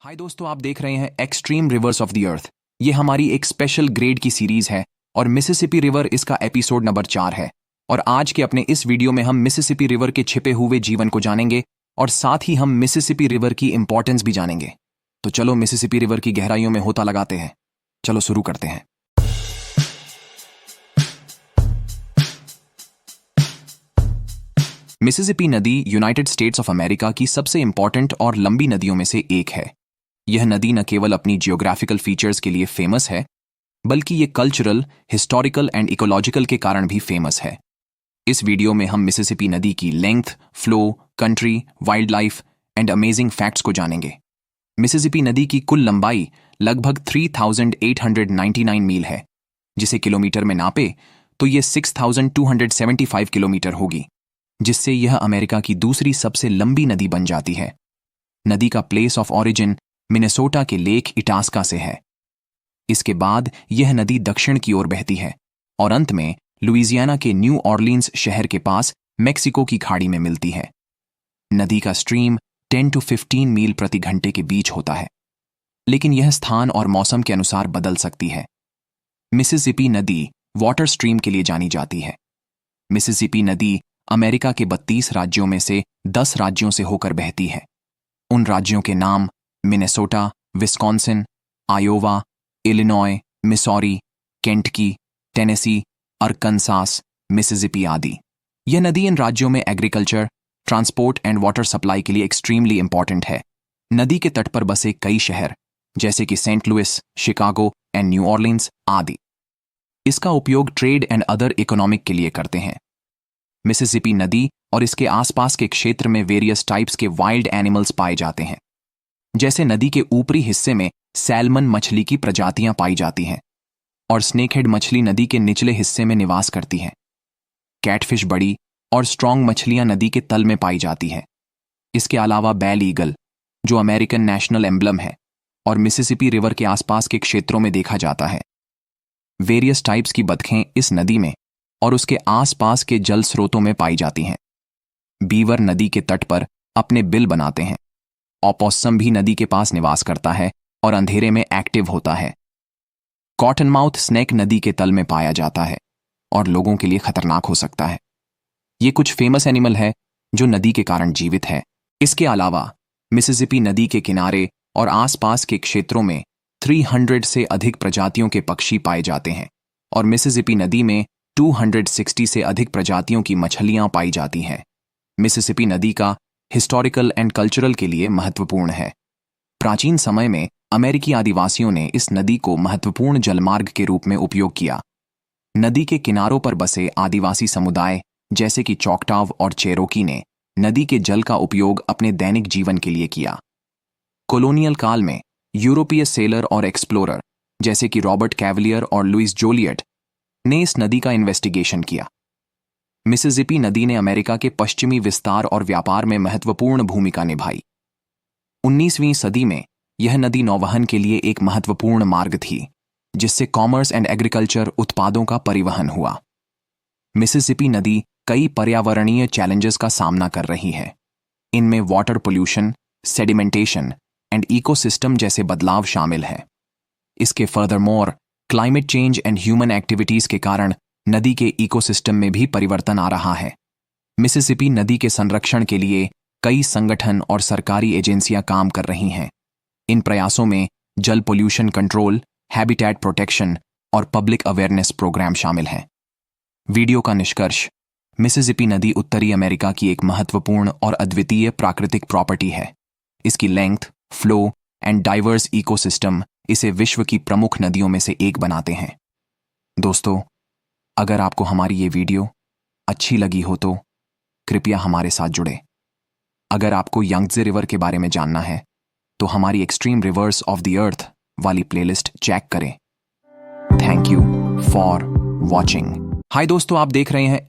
हाय दोस्तों, आप देख रहे हैं एक्सट्रीम रिवर्स ऑफ द अर्थ। ये हमारी एक स्पेशल ग्रेड की सीरीज है और मिसिसिपी रिवर इसका एपिसोड नंबर 4 है। और आज के अपने इस वीडियो में हम मिसिसिपी रिवर के छिपे हुए जीवन को जानेंगे और साथ ही हम मिसिसिपी रिवर की इंपॉर्टेंस भी जानेंगे। तो चलो मिसिसिपी रिवर की गहराइयों में होता लगाते हैं। चलो शुरू करते हैं। मिसिसिपी नदी यूनाइटेड स्टेट्स ऑफ अमेरिका की सबसे इंपॉर्टेंट और लंबी नदियों में से एक है। यह नदी न केवल अपनी जियोग्राफिकल फीचर्स के लिए फेमस है, बल्कि ये कल्चरल, हिस्टोरिकल एंड इकोलॉजिकल के कारण भी फेमस है। इस वीडियो में हम मिसिसिपी नदी की length, flow, country, wild life and amazing facts को जानेंगे। मिसिसिपी नदी की कुल लंबाई लगभग 3,899 मील है, जिसे किलोमीटर में नापे तो ये 6,275 किलोमीटर होगी, जिससे यह अमेरिका की दूसरी सबसे लंबी नदी बन जाती है। नदी का प्लेस ऑफ ऑरिजिन मिनेसोटा के लेक इटास्का से है। इसके बाद यह नदी दक्षिण की ओर बहती है और अंत में लुइजियाना के न्यू ऑर्लिन्स शहर के पास मेक्सिको की खाड़ी में मिलती है। नदी का स्ट्रीम 10 to 15 मील प्रति घंटे के बीच होता है, लेकिन यह स्थान और मौसम के अनुसार बदल सकती है। मिसिसिपी नदी वाटर स्ट्रीम के लिए जानी जाती है। मिसिसिपी नदी अमेरिका के 32 राज्यों में से 10 राज्यों से होकर बहती है। उन राज्यों के नाम Minnesota, Wisconsin, Iowa, Illinois, Missouri, Kentucky, Tennessee, Arkansas, Mississippi आदि। यह नदी इन राज्यों में agriculture, transport and water supply के लिए एक्सट्रीमली इंपॉर्टेंट है। नदी के तट पर बसे कई शहर जैसे कि Saint Louis, Chicago and New Orleans आदि इसका उपयोग ट्रेड एंड अदर इकोनॉमिक के लिए करते हैं। मिसिसिपी नदी और इसके आसपास के क्षेत्र में वेरियस टाइप्स के वाइल्ड एनिमल्स पाए जाते हैं। जैसे नदी के ऊपरी हिस्से में सैल्मन मछली की प्रजातियां पाई जाती हैं और स्नेकहेड मछली नदी के निचले हिस्से में निवास करती है। कैटफिश बड़ी और स्ट्रॉन्ग मछलियां नदी के तल में पाई जाती है। इसके अलावा बैल ईगल, जो अमेरिकन नेशनल एम्बलम है और मिसिसिपी रिवर के आसपास के क्षेत्रों में देखा जाता है। वेरियस टाइप्स की बतखें इस नदी में और उसके आसपास के जल स्रोतों में पाई जाती हैं। बीवर नदी के तट पर अपने बिल बनाते हैं। ऑपोसम भी नदी के पास निवास करता है और अंधेरे में एक्टिव होता है। कॉटनमाउथ स्नेक नदी के तल में पाया जाता है और लोगों के लिए खतरनाक हो सकता है। ये कुछ फेमस एनिमल है जो नदी के कारण जीवित है। इसके अलावा मिसिसिपी नदी के किनारे और आसपास के क्षेत्रों में 300 से अधिक प्रजातियों के पक्षी पाए जाते हैं और मिसिसिपी नदी में 260 से अधिक प्रजातियों की मछलियां पाई जाती हैं। मिसिसिपी नदी का हिस्टोरिकल एंड कल्चरल के लिए महत्वपूर्ण है। प्राचीन समय में अमेरिकी आदिवासियों ने इस नदी को महत्वपूर्ण जलमार्ग के रूप में उपयोग किया। नदी के किनारों पर बसे आदिवासी समुदाय जैसे कि चॉकटाव और चेरोकी ने नदी के जल का उपयोग अपने दैनिक जीवन के लिए किया। कॉलोनियल काल में यूरोपीय सेलर और एक्सप्लोरर जैसे कि रॉबर्ट कैवलियर और लुइस जोलियट ने इस नदी का इन्वेस्टिगेशन किया। मिसिसिपी नदी ने अमेरिका के पश्चिमी विस्तार और व्यापार में महत्वपूर्ण भूमिका निभाई। 19वीं सदी में यह नदी नौवहन के लिए एक महत्वपूर्ण मार्ग थी, जिससे कॉमर्स एंड एग्रीकल्चर उत्पादों का परिवहन हुआ। मिसिसिपी नदी कई पर्यावरणीय चैलेंजेस का सामना कर रही है। इनमें water pollution, sedimentation and ecosystem जैसे बदलाव शामिल हैं। इसके furthermore climate change and human activities के कारण नदी के इकोसिस्टम में भी परिवर्तन आ रहा है। मिसिसिपी नदी के संरक्षण के लिए कई संगठन और सरकारी एजेंसियां काम कर रही हैं। इन प्रयासों में जल पोल्यूशन कंट्रोल, हैबिटेट प्रोटेक्शन और पब्लिक अवेयरनेस प्रोग्राम शामिल हैं। वीडियो का निष्कर्ष: मिसिसिपी नदी उत्तरी अमेरिका की एक महत्वपूर्ण और अद्वितीय प्राकृतिक प्रॉपर्टी है। इसकी length, flow and diverse ecosystem इसे विश्व की प्रमुख नदियों में से एक बनाते हैं। दोस्तों, अगर आपको हमारी ये वीडियो अच्छी लगी हो तो कृपया हमारे साथ जुड़े। अगर आपको यांगत्जे रिवर के बारे में जानना है तो हमारी extreme rivers of the earth वाली प्लेलिस्ट चेक करें। Thank you for watching. Hi दोस्तों, आप देख रहे हैं